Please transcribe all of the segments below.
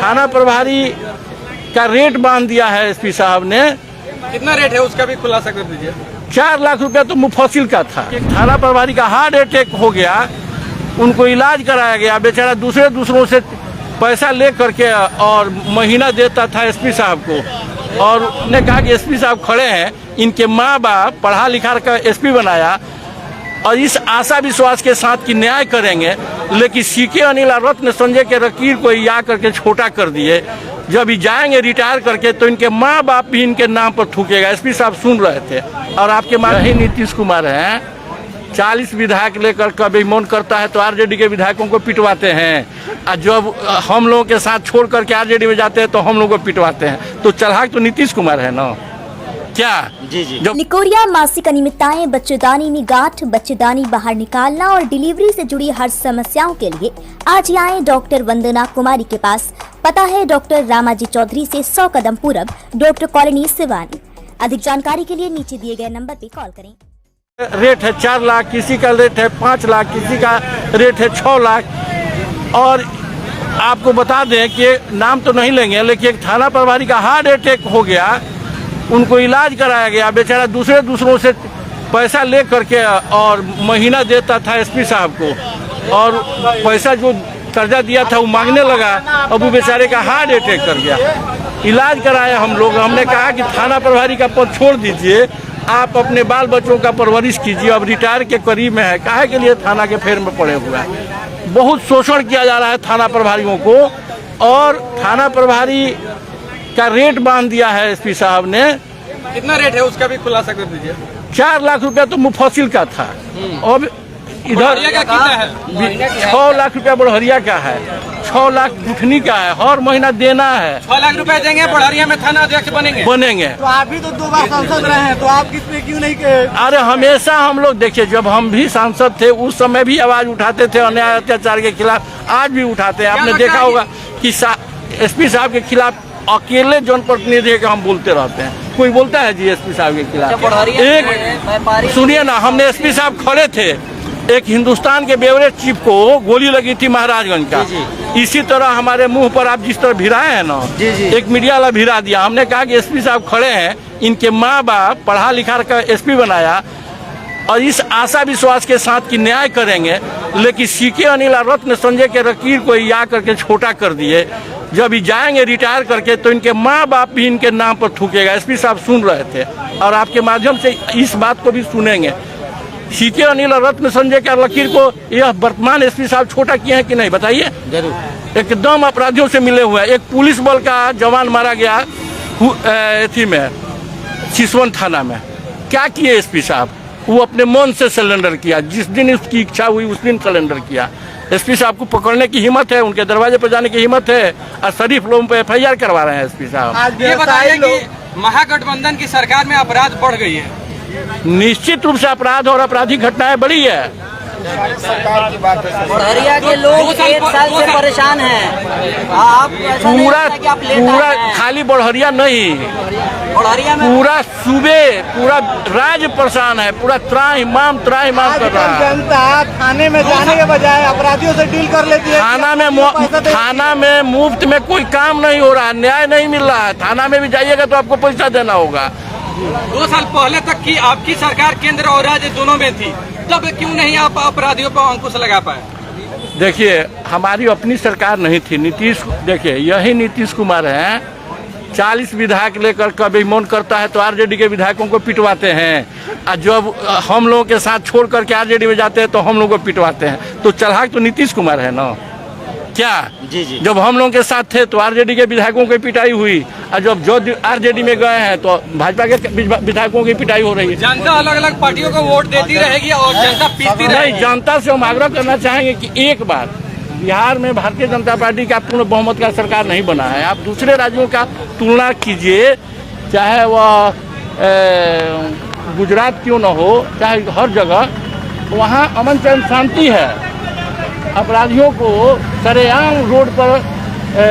थाना प्रभारी का रेट बांध दिया है एसपी साहब ने। कितना रेट है उसका भी खुलासा कर दीजिए। 4 लाख रुपया तो मुफस्सिल का था। एक थाना प्रभारी का हार्ट अटैक हो गया, उनको इलाज कराया गया, बेचारा दूसरों से पैसा ले करके और महीना देता था एसपी साहब को। और उन्होंने कहा कि एसपी साहब खड़े हैं, इनके माँ बाप पढ़ा लिखा कर एसपी बनाया और इस आशा विश्वास के साथ कि न्याय करेंगे, लेकिन सीके अनिल और रत्न संजय के लकीर को या करके छोटा कर दिए। जब ये जाएंगे रिटायर करके तो इनके माँ बाप भी इनके नाम पर थूकेगा। एसपी साहब सुन रहे थे। और आपके माँ ही नीतीश कुमार हैं, 40 विधायक लेकर कभी मन करता है तो आरजेडी के विधायकों को पिटवाते हैं, और जब हम लोगों के साथ छोड़ करके आरजेडी में जाते हैं तो हम लोगों को पिटवाते हैं। तो चढ़ाक तो नीतीश कुमार है ना, क्या? जी जी। लिकोरिया मासिक अनियमितताएं, बच्चेदानी में गांठ, बच्चेदानी बाहर निकालना और डिलीवरी से जुड़ी हर समस्याओं के लिए आज ही आए डॉक्टर वंदना कुमारी के पास। पता है डॉक्टर रामाजी चौधरी से 100 कदम पूरब, डॉक्टर कॉलोनी सिवानी। अधिक जानकारी के लिए नीचे दिए गए नंबर पे कॉल करें। रेट है 4 लाख, किसी का रेट है 5 लाख, किसी का रेट है 6 लाख। और आपको बता दें कि नाम तो नहीं लेंगे, लेकिन एक थाना प्रभारी का हार्ट अटैक हो गया, उनको इलाज कराया गया, बेचारा दूसरों से पैसा ले करके और महीना देता था एसपी साहब को। और पैसा जो कर्जा दिया था वो मांगने लगा, अब वो बेचारे का हार्ट अटैक कर गया। इलाज कराया हम लोग। हमने कहा कि थाना प्रभारी का पद छोड़ दीजिए, आप अपने बाल बच्चों का परवरिश कीजिए, अब रिटायर के करीब में है, काहे के लिए थाना के फेर में पड़े हुआ है। बहुत शोषण किया जा रहा है थाना प्रभारियों को, और थाना प्रभारी का रेट बांध दिया है एसपी साहब ने। कितना रेट है उसका भी खुलासा कर दीजिए। 4 लाख रुपया तो मुफस्सिल का था। अब इधर का कितना है? 6 लाख रुपया बढ़हरिया का है, 6 लाख गुठनी का है, हर महीना देना है। 6 लाख रुपए देंगे, बढ़हरिया में थाना अध्यक्ष बनेंगे। तो आप भी तो 2 बार सांसद रहे हैं, तो आप किसने क्यों नहीं अरे हमेशा हम लोग देखिए, जब हम भी सांसद थे उस समय भी आवाज उठाते थे अन्याय अत्याचार के खिलाफ, आज भी उठाते हैं। आपने देखा होगा कि एसपी साहब के खिलाफ अकेले जनप्रतिनिधि के हम बोलते रहते हैं। कोई बोलता है जी एसपी साहब के खिलाफ? एक सुनिए ना, हमने एसपी साहब खड़े थे, एक हिंदुस्तान के बेवरेज चीफ को गोली लगी थी महाराजगंज का। इसी तरह हमारे मुंह पर आप जिस तरह भिराए हैं ना, एक मीडिया वाला भिरा दिया। हमने कहा कि एसपी साहब खड़े हैं, इनके माँ बाप पढ़ा लिखा कर एसपी बनाया और इस आशा विश्वास के साथ कि न्याय करेंगे, लेकिन सीके अनिल और रत्न संजय के लकीर को या करके छोटा कर दिए। जब ये जाएंगे रिटायर करके तो इनके माँ बाप भी इनके नाम पर थूकेगा। एसपी साहब सुन रहे थे और आपके माध्यम से इस बात को भी सुनेंगे। सीके अनिल और रत्न संजय के लकीर को यह वर्तमान एसपी साहब छोटा किए हैं कि नहीं, बताइए? जरूर। एकदम अपराधियों से मिले हुए हैं। एक पुलिस बल का जवान मारा गया एथी में, सिसवन थाना में। क्या किए एसपी साहब? वो अपने मन से सिलेंडर किया, जिस दिन उसकी इच्छा हुई उस दिन सिलेंडर किया। एसपी साहब को पकड़ने की हिम्मत है, उनके दरवाजे पर जाने की हिम्मत है, और शरीफ लोगों पे FIR करवा रहे हैं एसपी साहब। ये बताइए कि महागठबंधन की सरकार में अपराध बढ़ गई है। निश्चित रूप से अपराध और आपराधिक घटनाएं बढ़ी है। बढ़हरिया के लोग 1 साल से परेशान हैं। आप पूरा खाली बढ़हरिया नहीं, बढ़हरिया में पूरा सूबे, पूरा राज्य परेशान है, पूरा त्राहिमाम कर रहा है। जनता थाने में जाने के बजाय अपराधियों से डील कर लेती है। थाना में मुफ्त में कोई काम नहीं हो रहा है, न्याय नहीं मिल रहा है। थाना में भी जाइएगा तो आपको पैसा देना होगा। 2 साल पहले तक की आपकी सरकार केंद्र और राज्य दोनों में थी, तब क्यों नहीं आप अपराधियों पर अंकुश लगा पाए? देखिए, हमारी अपनी सरकार नहीं थी। देखिए यही नीतीश कुमार हैं, 40 विधायक लेकर कभी मन करता है तो आरजेडी के विधायकों को पिटवाते हैं, और जब हम लोगों के साथ छोड़ करके आरजेडी में जाते हैं तो हम लोगों को पिटवाते हैं। तो चढ़ाक तो नीतीश कुमार है ना, क्या? जी। जब हम लोगों के साथ थे तो आरजेडी के विधायकों की पिटाई हुई, और जब आरजेडी में गए हैं तो भाजपा के विधायकों की पिटाई हो रही है। जनता अलग अलग पार्टियों को वोट देती रहेगी और जनता पीसती रहेगी। नहीं, जनता से हम आग्रह करना चाहेंगे कि एक बार बिहार में भारतीय जनता पार्टी का पूर्ण बहुमत का सरकार नहीं बना है। आप दूसरे राज्यों का तुलना कीजिए, चाहे वह गुजरात क्यों न हो, चाहे हर जगह वहाँ अमन चैन शांति है। अपराधियों को सरेआम रोड पर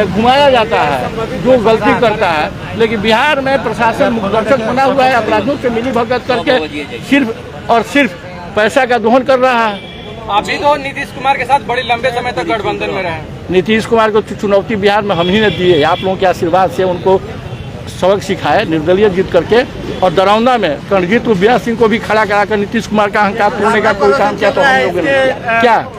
घुमाया जाता है जो गलती करता है, लेकिन बिहार में प्रशासन मुखदर्शक बना हुआ है, अपराधियों से मिली भगत करके सिर्फ और सिर्फ पैसा का दोहन कर रहा है। आप भी तो नीतीश कुमार के साथ बड़े लंबे समय तक गठबंधन में रहे। नीतीश कुमार को चुनौती बिहार में हम ही ने दी है, आप लोगों के आशीर्वाद से उनको सबक सिखाए निर्दलीय जीत करके। और दरौंदा में रणजीत उबिया सिंह को भी खड़ा करा कर नीतीश कुमार का अहंकार तोड़ने का कोई काम किया तो हम लोगों ने क्या